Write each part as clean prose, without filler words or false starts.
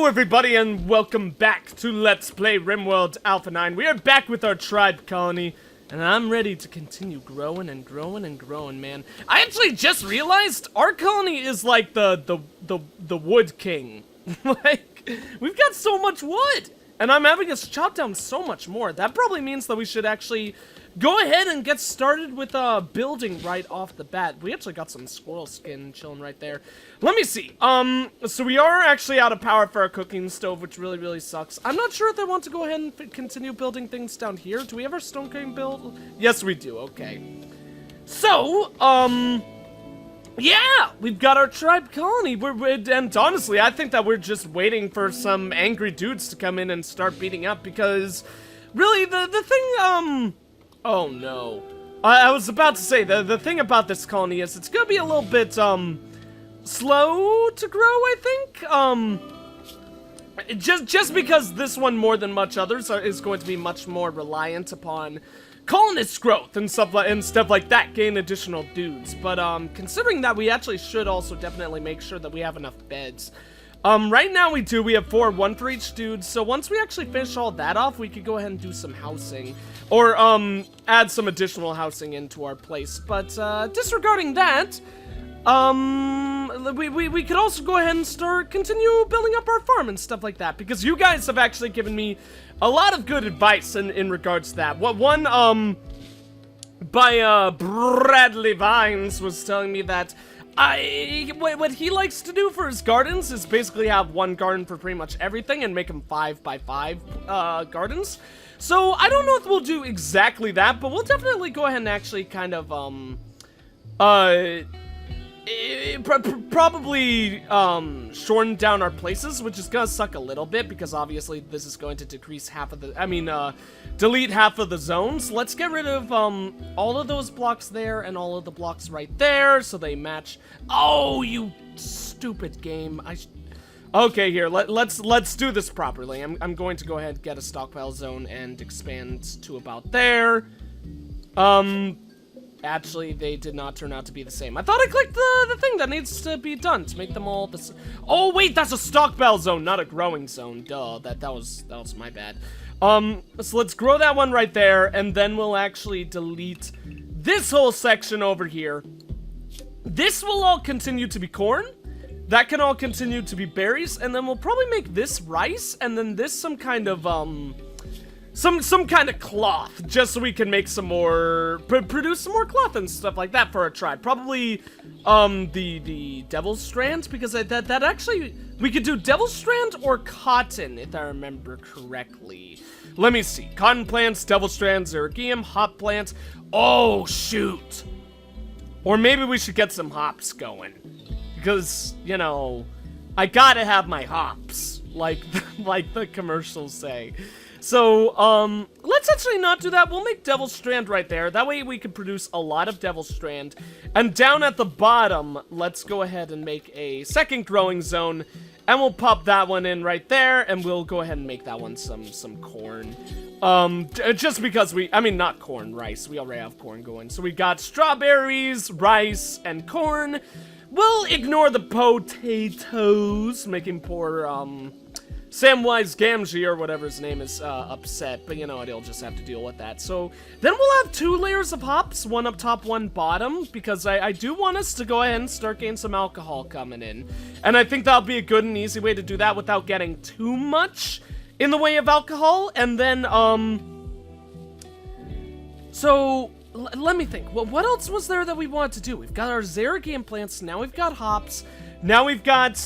Hello everybody and welcome back to Let's Play RimWorld Alpha 9. We are back with our tribe colony, and I'm ready to continue growing and growing and growing, man. I actually just realized our colony is like the wood king. Like, we've got so much wood, and I'm having us chop down so much more. That probably means that we should actually go ahead and get started with building right off the bat. We actually got some squirrel skin chilling right there. Let me see. So we are actually out of power for our cooking stove, which really sucks. I'm not sure if I want to go ahead and continue building things down here. Do we have our stone cutting build? Yes, we do. Okay. So, yeah, we've got our tribe colony. And honestly, I think that we're just waiting for some angry dudes to come in and start beating up, because really the thing, oh no. I was about to say, the thing about this colony is it's gonna be a little bit, slow to grow, I think. Just because this one, more than much others, is going to be much more reliant upon colonist growth and stuff like that, gain additional dudes. But, considering that, we actually should also definitely make sure that we have enough beds. Right now we do. We have 4, 1 for each dude. So once we actually finish all that off, we could go ahead and do some housing. Or, add some additional housing into our place. But, disregarding that, we could also go ahead and continue building up our farm and stuff like that, because you guys have actually given me a lot of good advice in regards to that. One, by, Bradley Vines was telling me that what he likes to do for his gardens is basically have one garden for pretty much everything and make them 5 by 5, gardens. So, I don't know if we'll do exactly that, but we'll definitely go ahead and actually kind of, probably shorten down our places, which is gonna suck a little bit, because obviously this is going to decrease half of the, delete half of the zones. Let's get rid of all of those blocks there and all of the blocks right there, so they match. Oh, you stupid game. Okay, here, let's do this properly. I'm going to go ahead and get a stockpile zone and expand to about there. Actually, they did not turn out to be the same. I thought I clicked the thing that needs to be done to make them all the Oh, wait, that's a stockpile zone, not a growing zone. Duh, that was my bad. So let's grow that one right there, and then we'll actually delete this whole section over here. This will all continue to be corn. That can all continue to be berries, and then we'll probably make this rice, and then this some kind of, some kind of cloth, just so we can make some more, produce some more cloth and stuff like that for our tribe. Probably, the devil's strand, because that actually, we could do devil's strand or cotton, if I remember correctly. Let me see. Cotton plants, devil's strand, xerigium, hop plants. Oh, shoot. Or maybe we should get some hops going. Because, you know, I gotta have my hops, like the commercials say. So, let's actually not do that. We'll make Devil's Strand right there. That way we can produce a lot of Devil's Strand. And down at the bottom, let's go ahead and make a second growing zone. And we'll pop that one in right there, and we'll go ahead and make that one some corn. Just because not corn, rice. We already have corn going. So we got strawberries, rice, and corn. We'll ignore the potatoes, making poor, Samwise Gamgee, or whatever his name is, upset, but you know what, he'll just have to deal with that. So, then we'll have 2 layers of hops, one up top, one bottom, because I do want us to go ahead and start getting some alcohol coming in. And I think that'll be a good and easy way to do that without getting too much in the way of alcohol. And then, so, let me think. What else was there that we wanted to do? We've got our xerigium plants, now we've got hops, now we've got,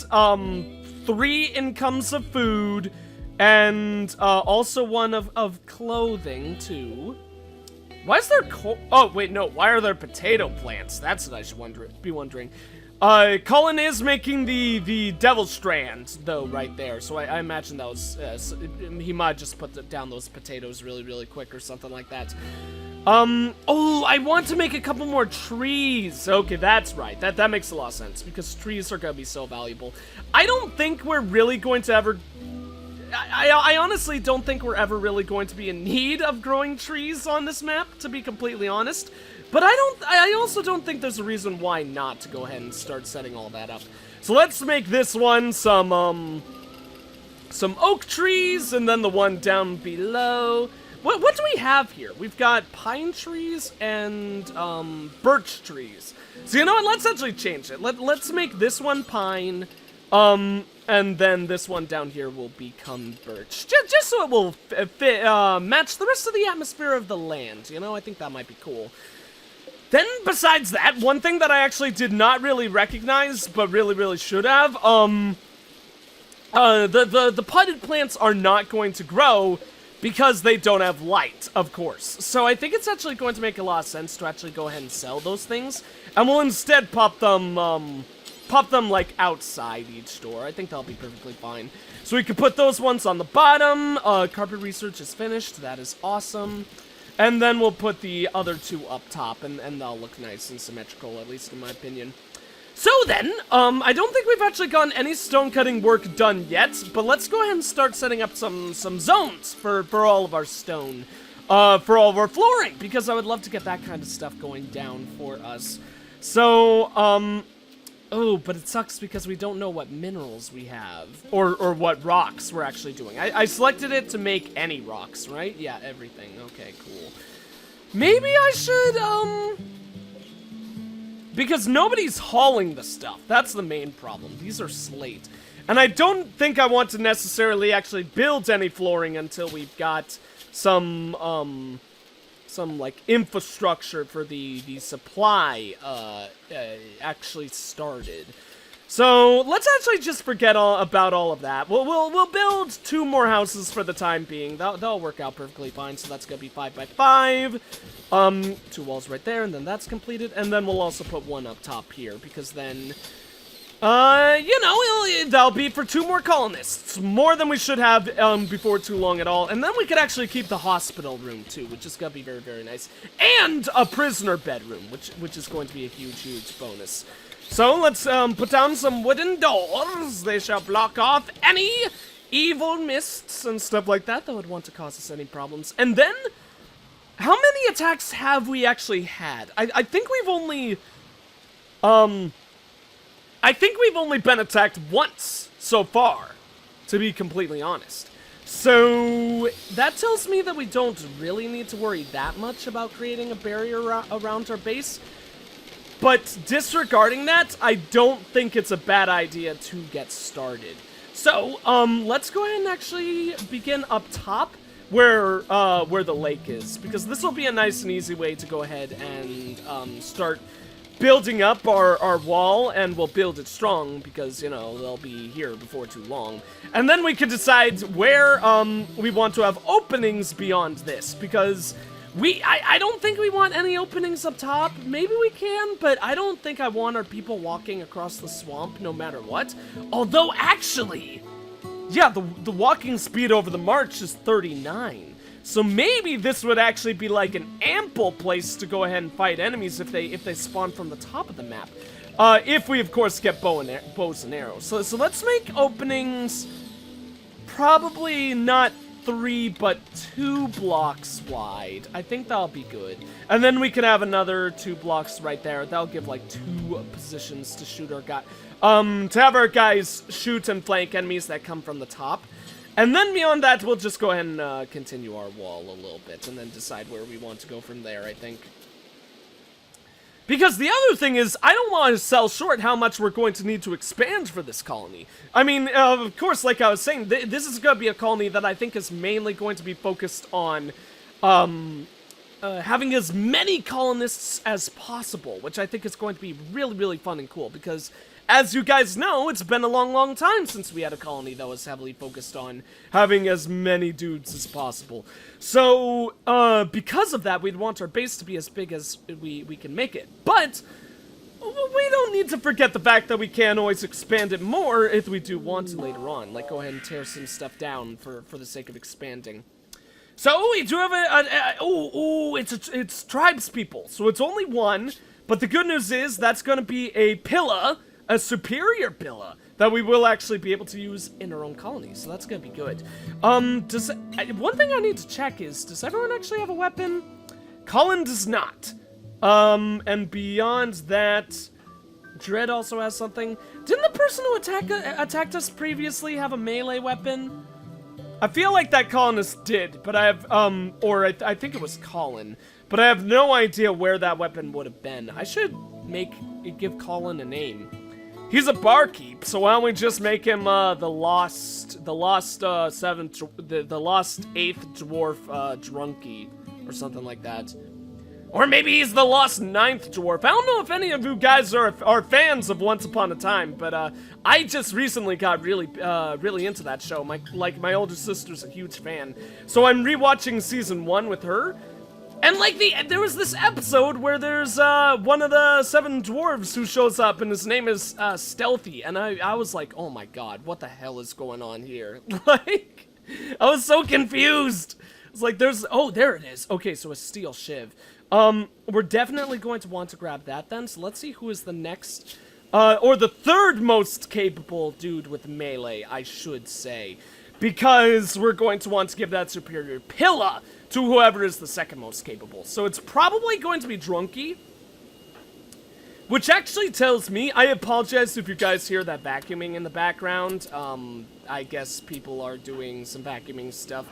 3 incomes of food, and also one of clothing too. Why is there oh wait, no, why are there potato plants? That's what I should be wondering. Cullen is making the devil strand though right there, so I imagine that was he might just put down those potatoes really quick or something like that. Oh, I want to make a couple more trees. Okay, that's right. That makes a lot of sense, because trees are gonna be so valuable. I don't think we're really going to ever... I honestly don't think we're ever really going to be in need of growing trees on this map, to be completely honest. But I also don't think there's a reason why not to go ahead and start setting all that up. So let's make this one some, some oak trees, and then the one down below. What do we have here? We've got pine trees and birch trees. So you know what? Let's actually change it. Let's make this one pine, and then this one down here will become birch. Just so it will match the rest of the atmosphere of the land. You know, I think that might be cool. Then, besides that, one thing that I actually did not really recognize, but really should have, the potted plants are not going to grow because they don't have light, of course. So I think it's actually going to make a lot of sense to actually go ahead and sell those things, and we'll instead pop them like outside each store. I think that'll be perfectly fine. So we could put those ones on the bottom. Carpet research is finished. That is awesome. And then we'll put the other two up top, and they'll look nice and symmetrical, at least in my opinion. So then, I don't think we've actually gotten any stone cutting work done yet, but let's go ahead and start setting up some zones for all of our stone, for all of our flooring, because I would love to get that kind of stuff going down for us. So, oh, but it sucks because we don't know what minerals we have, or what rocks we're actually doing. I selected it to make any rocks, right? Yeah, everything. Okay, cool. Maybe I should, because nobody's hauling the stuff. That's the main problem. These are slate. And I don't think I want to necessarily actually build any flooring until we've got some like infrastructure for the supply actually started. So let's actually just forget about all of that. We'll build 2 more houses for the time being. That'll work out perfectly fine. So that's gonna be 5 by 5. 2 walls right there, and then that's completed. And then we'll also put 1 up top here, because then you know, that'll be for 2 more colonists. More than we should have before too long at all. And then we could actually keep the hospital room too, which is gonna be very nice. And a prisoner bedroom, which is going to be a huge bonus. So let's put down some wooden doors. They shall block off any evil mists and stuff like that would want to cause us any problems. And then, how many attacks have we actually had? I think we've only been attacked once so far, to be completely honest. So that tells me that we don't really need to worry that much about creating a barrier around our base. But disregarding that, I don't think it's a bad idea to get started. So, let's go ahead and actually begin up top where the lake is, because this will be a nice and easy way to go ahead and start building up our wall, and we'll build it strong because, you know, they'll be here before too long. And then we can decide where we want to have openings beyond this, because I don't think we want any openings up top. Maybe we can, but I don't think I want our people walking across the swamp no matter what. Although, actually, yeah, the walking speed over the march is 39. So maybe this would actually be like an ample place to go ahead and fight enemies if they spawn from the top of the map. If we, of course, get bows and arrows. So let's make openings probably not 3, but 2 blocks wide. I think that'll be good. And then we can have another 2 blocks right there. That'll give like 2 positions to shoot our guy, to have our guys shoot and flank enemies that come from the top. And then beyond that, we'll just go ahead and continue our wall a little bit, and then decide where we want to go from there, I think. Because the other thing is, I don't want to sell short how much we're going to need to expand for this colony. I mean, of course, like I was saying, this is going to be a colony that I think is mainly going to be focused on having as many colonists as possible, which I think is going to be really fun and cool, because as you guys know, it's been a long time since we had a colony that was heavily focused on having as many dudes as possible. So, because of that, we'd want our base to be as big as we can make it. But we don't need to forget the fact that we can always expand it more if we do want to later on. Like, go ahead and tear some stuff down for the sake of expanding. So, we do have it's tribes people. So, it's only 1. But the good news is, that's going to be a pillar, a superior pillar, that we will actually be able to use in our own colony. So, that's going to be good. One thing I need to check is, does everyone actually have a weapon? Colin does not. And beyond that, Dread also has something. Didn't the person who attacked us previously have a melee weapon? I feel like that colonist did, but I have, I think it was Colin. But I have no idea where that weapon would have been. I should give Colin a name. He's a barkeep, so why don't we just make him, the lost 8th dwarf, Drunky, or something like that. Or maybe he's the lost 9th dwarf. I don't know if any of you guys are fans of Once Upon a Time, but, I just recently got really into that show. My older sister's a huge fan. So I'm rewatching season 1 with her. And, like, there was this episode where there's, one of the 7 dwarves who shows up, and his name is, Stealthy, and I was like, oh my god, what the hell is going on here? Like, I was so confused! It's like, oh, there it is. Okay, so a steel shiv. We're definitely going to want to grab that then, so let's see who is the next, or the 3rd most capable dude with melee, I should say. Because we're going to want to give that superior Pilla to whoever is the 2nd most capable. So it's probably going to be Drunky. Which actually tells me, I apologize if you guys hear that vacuuming in the background. I guess people are doing some vacuuming stuff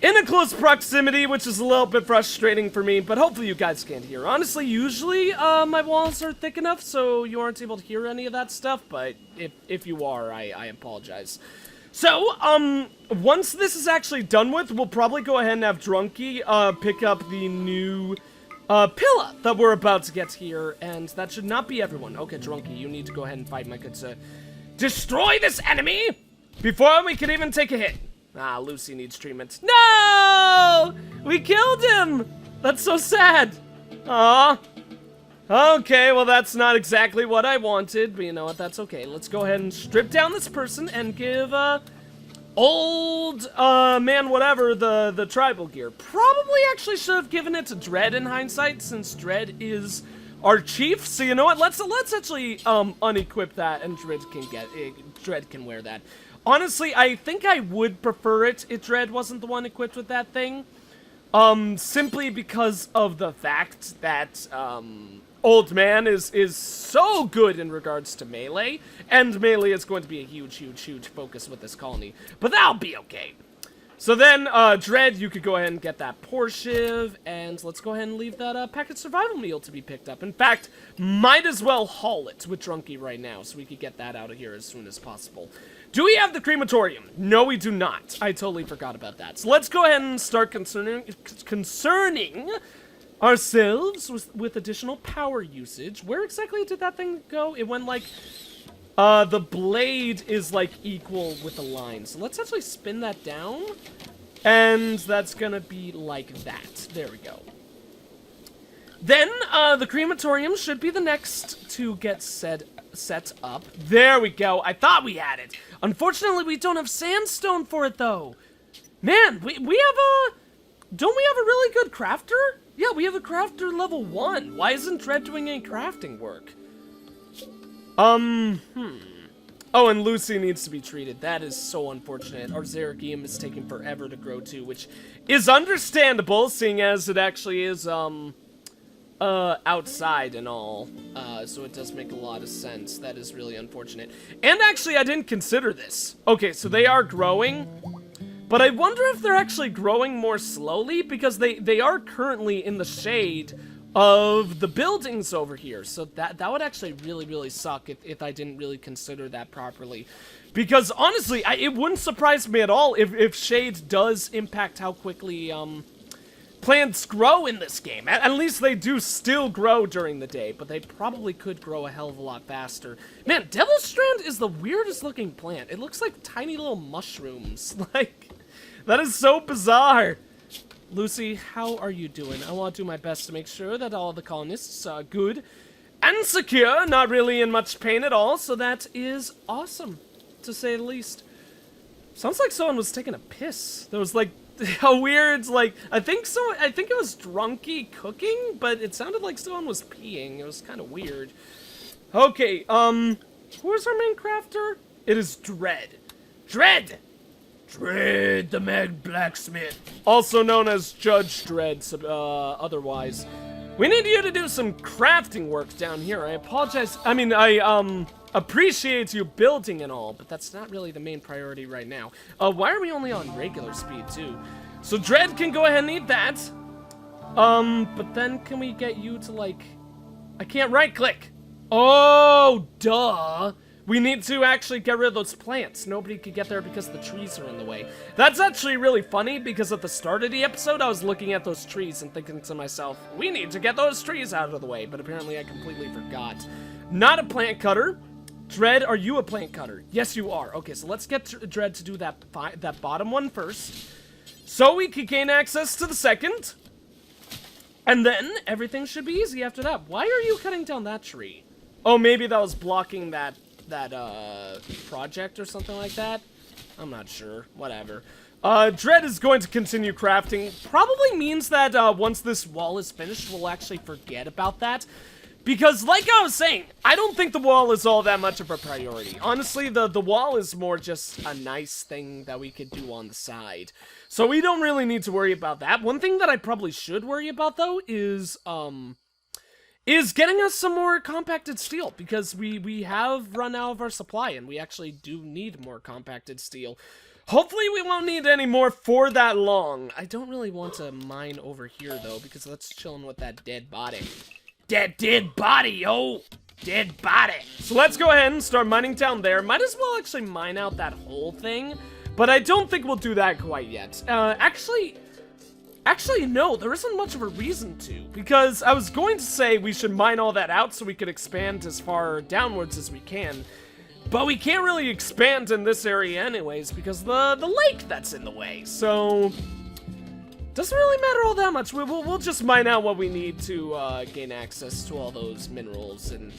in a close proximity, which is a little bit frustrating for me, but hopefully you guys can't hear. Honestly, usually, my walls are thick enough so you aren't able to hear any of that stuff, but if you are, I apologize. So, once this is actually done with, we'll probably go ahead and have Drunky, pick up the new, Pilla that we're about to get here, and that should not be everyone. Okay, Drunky, you need to go ahead and fight my good sir. Destroy this enemy before we can even take a hit. Ah, Lucy needs treatment. No! We killed him! That's so sad. Aw. Okay, well that's not exactly what I wanted, but you know what, that's okay. Let's go ahead and strip down this person and give, old, man whatever, the tribal gear. Probably actually should have given it to Dread in hindsight, since Dread is our chief. So you know what, let's actually, unequip that and Dread can wear that. Honestly, I think I would prefer it if Dread wasn't the one equipped with that thing. Simply because of the fact that, Old Man is so good in regards to melee, and melee is going to be a huge focus with this colony. But that'll be okay. So then, Dread, you could go ahead and get that Poor Shiv, and let's go ahead and leave that, package survival meal to be picked up. In fact, might as well haul it with Drunky right now, so we could get that out of here as soon as possible. Do we have the crematorium? No, we do not. I totally forgot about that. So let's go ahead and start concerning ourselves with additional power usage. Where exactly did that thing go? It went like, the blade is like equal with the line. So let's actually spin that down. And that's gonna be like that. There we go. Then, the crematorium should be the next to get set up. There we go. I thought we had it. Unfortunately, we don't have sandstone for it, though. Man, we have a... Don't we have a really good crafter? Yeah, we have a crafter level 1. Why isn't Dread doing any crafting work? Oh, and Lucy needs to be treated. That is so unfortunate. Our Zeragium is taking forever to grow, too, which is understandable, seeing as it actually is, outside and all, so it does make a lot of sense. That is really unfortunate. And actually, I didn't consider this. Okay, so they are growing, but I wonder if they're actually growing more slowly, because they are currently in the shade of the buildings over here, so that would actually really suck if I didn't really consider that properly. Because, honestly, it wouldn't surprise me at all if shade does impact how quickly, plants grow in this game. At least they do still grow during the day, but they probably could grow a hell of a lot faster. Man, Devil's Strand is the weirdest looking plant. It looks like tiny little mushrooms. Like, that is so bizarre. Lucy, how are you doing? I want to do my best to make sure that all the colonists are good and secure, not really in much pain at all, so that is awesome, to say the least. Sounds like someone was taking a piss. There was like a weird, like, I think it was Drunky cooking, but it sounded like someone was peeing. It was kind of weird. Okay, who's our main crafter? It is Dread. Dread, the Mad Blacksmith. Also known as Judge Dredd, otherwise. We need you to do some crafting work down here. I apologize. I mean, I appreciate you building and all, but that's not really the main priority right now. Why are we only on regular speed too? So Dread can go ahead and eat that. But then can we get you to like... I can't right click. Oh, duh. We need to actually get rid of those plants. Nobody could get there because the trees are in the way. That's actually really funny because at the start of the episode, I was looking at those trees and thinking to myself, we need to get those trees out of the way. But apparently I completely forgot. Not a plant cutter. Dread, are you a plant cutter? Yes, you are. Okay, so let's get Dread to do that bottom one first. So we can gain access to the second. And then everything should be easy after that. Why are you cutting down that tree? Oh, maybe that was blocking that project or something like that. I'm not sure. Whatever. Dread is going to continue crafting. Probably means that once this wall is finished, we'll actually forget about that. Because like I was saying, I don't think the wall is all that much of a priority. Honestly, the wall is more just a nice thing that we could do on the side. So we don't really need to worry about that. One thing that I probably should worry about though is getting us some more compacted steel, because we have run out of our supply and we actually do need more compacted steel. Hopefully we won't need any more for that long. I don't really want to mine over here though, because that's chilling with that dead body. Dead body, yo! Dead body! So let's go ahead and start mining down there. Might as well actually mine out that whole thing, but I don't think we'll do that quite yet. Actually, no, there isn't much of a reason to, because I was going to say we should mine all that out so we could expand as far downwards as we can, but we can't really expand in this area anyways because the lake that's in the way, so doesn't really matter all that much. We'll just mine out what we need to gain access to all those minerals and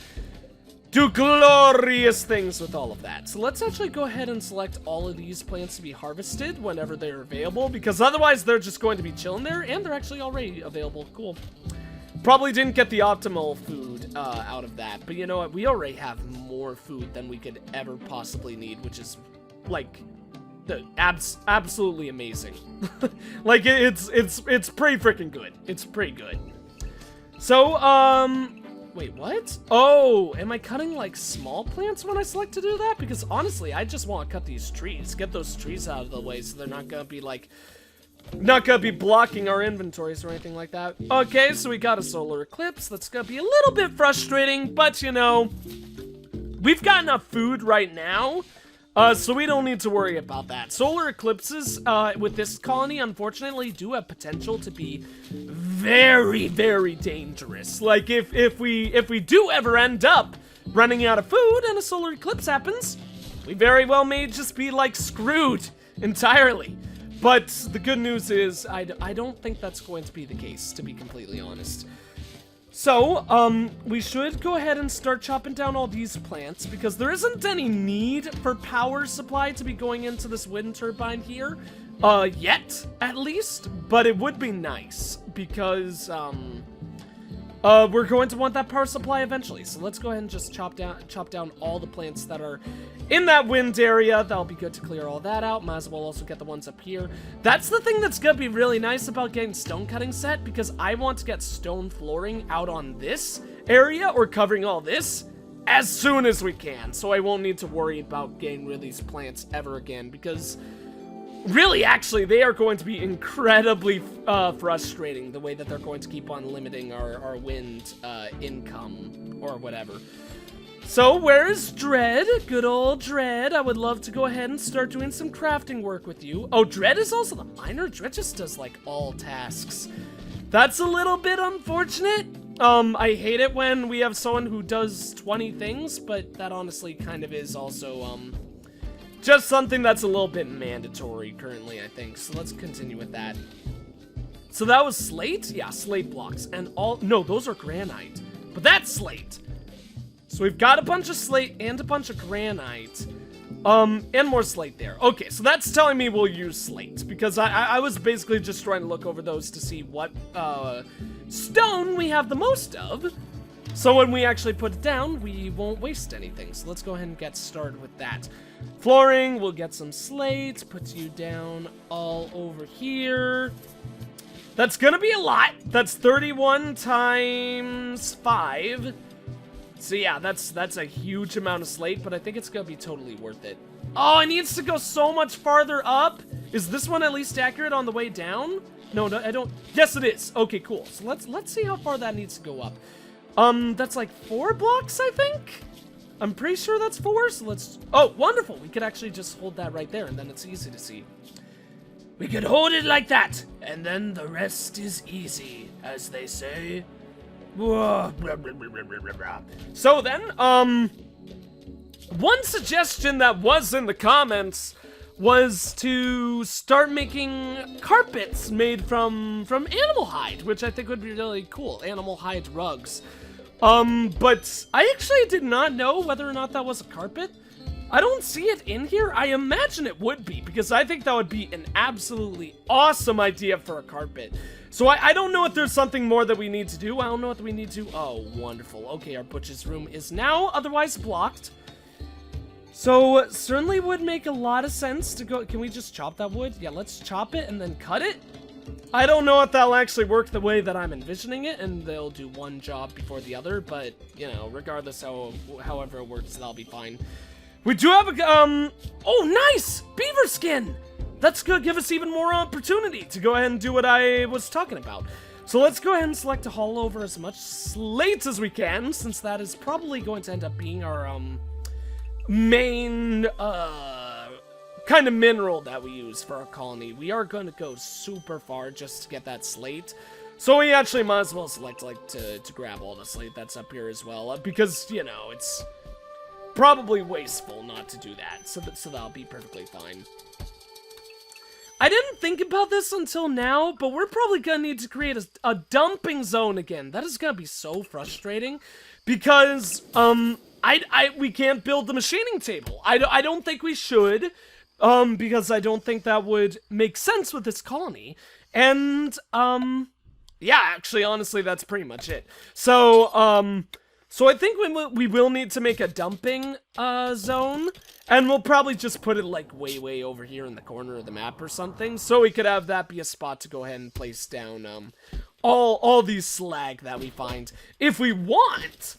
do glorious things with all of that. So let's actually go ahead and select all of these plants to be harvested whenever they're available, because otherwise they're just going to be chilling there, and they're actually already available. Cool. Probably didn't get the optimal food out of that, but you know what? We already have more food than we could ever possibly need, which is like absolutely amazing. Like it's pretty freaking good. It's pretty good. So wait, what? Oh, am I cutting like small plants when I select to do that? Because honestly, I just want to cut these trees, get those trees out of the way so they're not gonna be like, not gonna be blocking our inventories or anything like that. Okay, so we got a solar eclipse. That's gonna be a little bit frustrating, but you know, we've got enough food right now, so we don't need to worry about that. Solar eclipses with this colony, unfortunately, do have potential to be very, very dangerous. Like if we do ever end up running out of food and a solar eclipse happens, we very well may just be like screwed entirely. But the good news is I don't think that's going to be the case, to be completely honest. So, we should go ahead and start chopping down all these plants, because there isn't any need for power supply to be going into this wind turbine here, yet, at least, but it would be nice, because, we're going to want that power supply eventually. So let's go ahead and just chop down all the plants that are in that wind area. That'll be good to clear all that out. Might as well also get the ones up here. That's the thing that's gonna be really nice about getting stone cutting set, because I want to get stone flooring out on this area, or covering all this, as soon as we can. So I won't need to worry about getting rid of these plants ever again, because really, actually, they are going to be incredibly frustrating, the way that they're going to keep on limiting our wind income, or whatever. So, where's Dread? Good old Dread. I would love to go ahead and start doing some crafting work with you. Oh, Dread is also the miner? Dread just does, like, all tasks. That's a little bit unfortunate. I hate it when we have someone who does 20 things, but that honestly kind of is also, just something that's a little bit mandatory currently, I think. So let's continue with that. So that was slate? Yeah, slate blocks. And no, those are granite. But that's slate. So we've got a bunch of slate and a bunch of granite. And more slate there. Okay, so that's telling me we'll use slate, because I was basically just trying to look over those to see what, stone we have the most of. So when we actually put it down, we won't waste anything. So let's go ahead and get started with that. Flooring, we'll get some slate, put you down all over here. That's gonna be a lot. That's 31 times 5. So yeah, that's a huge amount of slate, but I think it's gonna be totally worth it. Oh, it needs to go so much farther up. Is this one at least accurate on the way down? No, I don't. Yes, it is. Okay, cool. So let's see how far that needs to go up. That's like 4 blocks, I think. I'm pretty sure that's 4. So let's. Oh, wonderful. We could actually just hold that right there, and then it's easy to see. We could hold it like that, and then the rest is easy, as they say. So then, one suggestion that was in the comments was to start making carpets made from animal hide, which I think would be really cool. Animal hide rugs. But I actually did not know whether or not that was a carpet. I don't see it in here. I imagine it would be, because I think that would be an absolutely awesome idea for a carpet. So I don't know if there's something more that we need to do. I don't know what we need to. Oh, wonderful. Okay, our butcher's room is now otherwise blocked. So certainly would make a lot of sense to go. Can we just chop that wood? Yeah, let's chop it and then cut it. I don't know if that'll actually work the way that I'm envisioning it, and they'll do one job before the other, but, you know, regardless however it works, that'll be fine. We do have a, oh, nice! Beaver skin! That's gonna give us even more opportunity to go ahead and do what I was talking about. So let's go ahead and select to haul over as much slate as we can, since that is probably going to end up being our, main, kind of mineral that we use for our colony. We are going to go super far just to get that slate. So we actually might as well select, like, to grab all the slate that's up here as well, because, you know, it's probably wasteful not to do that, so that'll be perfectly fine. I didn't think about this until now, but we're probably gonna need to create a dumping zone again. That is gonna be so frustrating, because, we can't build the machining table. I don't think we should, because I don't think that would make sense with this colony, and, yeah, actually, honestly, that's pretty much it. So, so I think we will need to make a dumping, zone, and we'll probably just put it, like, way over here in the corner of the map or something, so we could have that be a spot to go ahead and place down, all these slag that we find. If we want,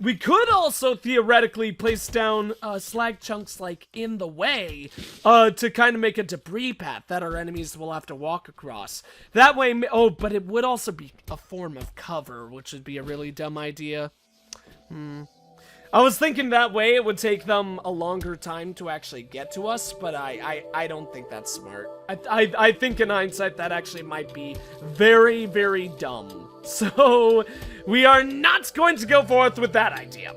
we could also theoretically place down, slag chunks, like, in the way, to kind of make a debris path that our enemies will have to walk across. That way, oh, but it would also be a form of cover, which would be a really dumb idea. I was thinking that way it would take them a longer time to actually get to us, but I don't think that's smart. I think in hindsight that actually might be very dumb. So we are not going to go forth with that idea.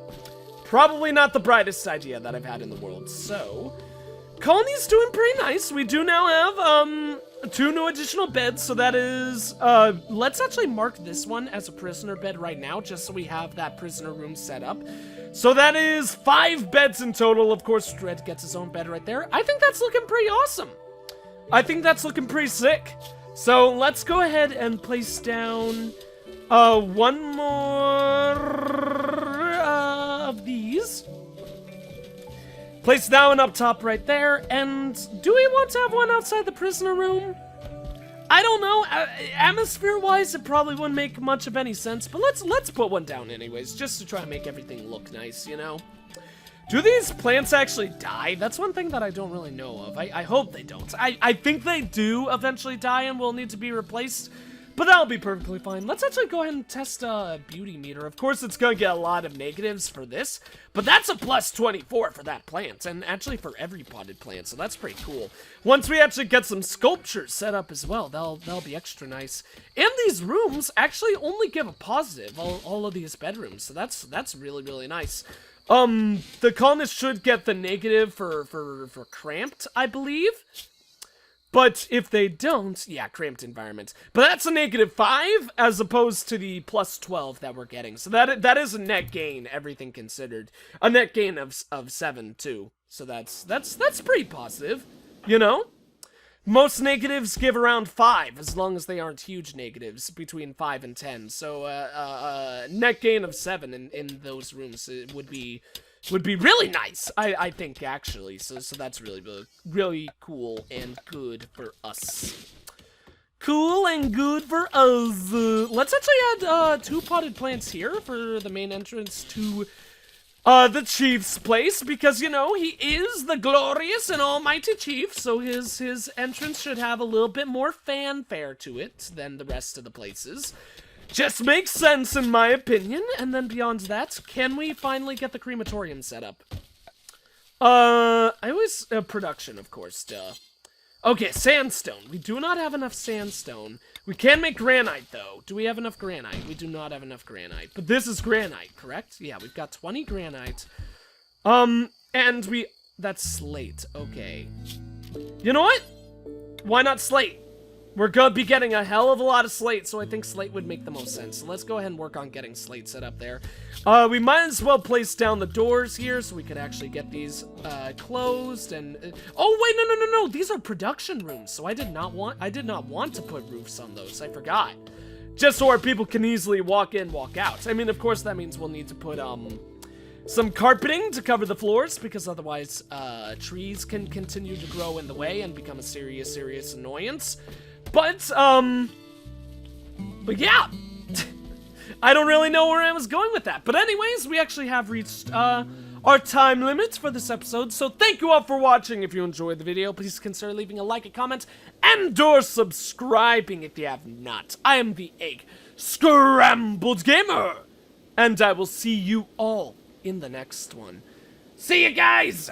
Probably not the brightest idea that I've had in the world. So colony's doing pretty nice. We do now have 2 new additional beds, so that is, let's actually mark this one as a prisoner bed right now, just so we have that prisoner room set up. So that is 5 beds in total. Of course, Dread gets his own bed right there. I think that's looking pretty awesome. I think that's looking pretty sick. So let's go ahead and place down, one more, of these. Place that one up top right there, and do we want to have one outside the prisoner room? I don't know. Atmosphere-wise, it probably wouldn't make much of any sense, but let's put one down anyways, just to try and make everything look nice, you know? Do these plants actually die? That's one thing that I don't really know of. I hope they don't. I think they do eventually die and will need to be replaced, but that'll be perfectly fine. Let's actually go ahead and test a beauty meter. Of course, it's going to get a lot of negatives for this, but that's a plus 24 for that plant, and actually for every potted plant, so that's pretty cool. Once we actually get some sculptures set up as well, that'll be extra nice. And these rooms actually only give a positive, all of these bedrooms, so that's really nice. The colonist should get the negative for cramped, I believe. But if they don't, yeah, cramped environment. But that's a -5 as opposed to the plus 12 that we're getting. So that is a net gain, everything considered. A net gain of 7 too. So that's pretty positive, you know? Most negatives give around 5, as long as they aren't huge negatives, between 5 and 10. So net gain of 7 in those rooms would be really nice, I think, actually. So that's really cool and good for us. Cool and good for us. Let's actually add 2 potted plants here for the main entrance to the chief's place, because, you know, he is the glorious and almighty chief, so his entrance should have a little bit more fanfare to it than the rest of the places. Just makes sense in my opinion. And then beyond that, can we finally get the crematorium set up? Production, of course, duh. Okay, sandstone. We do not have enough sandstone. We can make granite, though. Do we have enough granite? We do not have enough granite. But this is granite, correct? Yeah, we've got 20 granite. And that's slate. Okay. You know what? Why not slate? We're gonna be getting a hell of a lot of slate, so I think slate would make the most sense. So let's go ahead and work on getting slate set up there. We might as well place down the doors here so we could actually get these closed and... oh, wait, no. These are production rooms, so I did not want to put roofs on those. I forgot. Just so our people can easily walk in, walk out. I mean, of course, that means we'll need to put, some carpeting to cover the floors, because otherwise, trees can continue to grow in the way and become a serious annoyance. But yeah, I don't really know where I was going with that. But anyways, we actually have reached, our time limit for this episode. So thank you all for watching. If you enjoyed the video, please consider leaving a like, a comment, and or subscribing if you have not. I am the EggScrambledGamer, and I will see you all in the next one. See you guys!